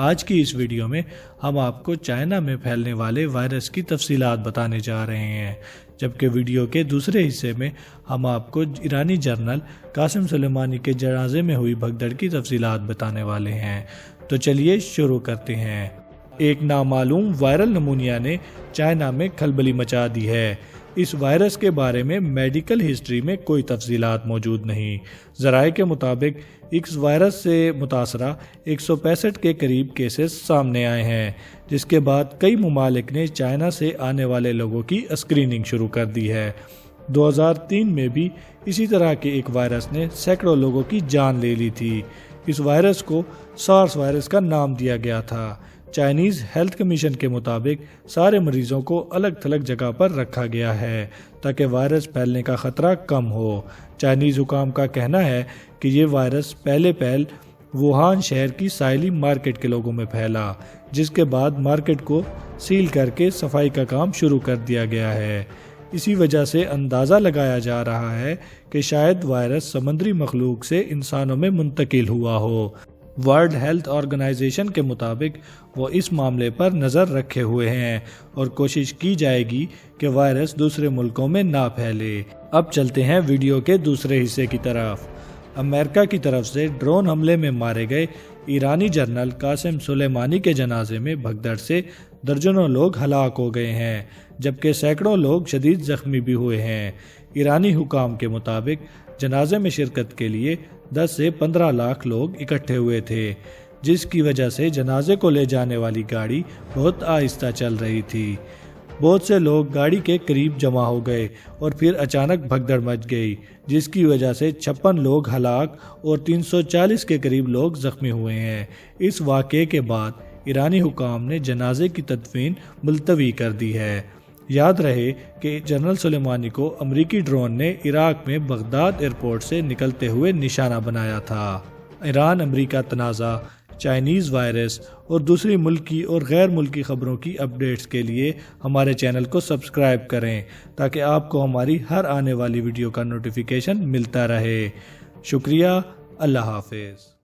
آج کی اس ویڈیو میں ہم آپ کو چائنا میں پھیلنے والے وائرس کی تفصیلات بتانے جا رہے ہیں، جبکہ ویڈیو کے دوسرے حصے میں ہم آپ کو ایرانی جنرل قاسم سلیمانی کے جنازے میں ہوئی بھگدڑ کی تفصیلات بتانے والے ہیں۔ تو چلیے شروع کرتے ہیں۔ ایک نامعلوم وائرل نمونیا نے چائنا میں کھلبلی مچا دی ہے۔ اس وائرس کے بارے میں میڈیکل ہسٹری میں کوئی تفصیلات موجود نہیں۔ ذرائع کے مطابق اس وائرس سے متاثرہ 165 کے قریب کیسز سامنے آئے ہیں، جس کے بعد کئی ممالک نے چائنا سے آنے والے لوگوں کی اسکریننگ شروع کر دی ہے۔ 2003 میں بھی اسی طرح کے ایک وائرس نے سینکڑوں لوگوں کی جان لے لی تھی۔ اس وائرس کو سارس وائرس کا نام دیا گیا تھا۔ چائنیز ہیلتھ کمیشن کے مطابق سارے مریضوں کو الگ تھلگ جگہ پر رکھا گیا ہے تاکہ وائرس پھیلنے کا خطرہ کم ہو۔ چائنیز حکام کا کہنا ہے کہ یہ وائرس پہلے ووہان شہر کی ساحلی مارکیٹ کے لوگوں میں پھیلا، جس کے بعد مارکیٹ کو سیل کر کے صفائی کا کام شروع کر دیا گیا ہے۔ اسی وجہ سے اندازہ لگایا جا رہا ہے کہ شاید وائرس سمندری مخلوق سے انسانوں میں منتقل ہوا ہو۔ ورلڈ ہیلتھ آرگنائزیشن کے مطابق وہ اس معاملے پر نظر رکھے ہوئے ہیں اور کوشش کی جائے گی کہ وائرس دوسرے ملکوں میں نہ پھیلے۔ اب چلتے ہیں ویڈیو کے دوسرے حصے کی طرف۔ امریکہ کی طرف سے ڈرون حملے میں مارے گئے ایرانی جنرل قاسم سلیمانی کے جنازے میں بھگدڑ سے درجنوں لوگ ہلاک ہو گئے ہیں، جبکہ سینکڑوں لوگ شدید زخمی بھی ہوئے ہیں۔ ایرانی حکام کے مطابق جنازے میں شرکت کے لیے 10 سے 15 لاکھ لوگ اکٹھے ہوئے تھے، جس کی وجہ سے جنازے کو لے جانے والی گاڑی بہت آہستہ چل رہی تھی۔ بہت سے لوگ گاڑی کے قریب جمع ہو گئے اور پھر اچانک بھگدڑ مچ گئی، جس کی وجہ سے 56 لوگ ہلاک اور 340 کے قریب لوگ زخمی ہوئے ہیں۔ اس واقعے کے بعد ایرانی حکام نے جنازے کی تدفین ملتوی کر دی ہے۔ یاد رہے کہ جنرل سلیمانی کو امریکی ڈرون نے عراق میں بغداد ایئرپورٹ سے نکلتے ہوئے نشانہ بنایا تھا۔ ایران امریکہ تنازع، چائنیز وائرس اور دوسری ملکی اور غیر ملکی خبروں کی اپڈیٹس کے لیے ہمارے چینل کو سبسکرائب کریں تاکہ آپ کو ہماری ہر آنے والی ویڈیو کا نوٹیفیکیشن ملتا رہے۔ شکریہ، اللہ حافظ۔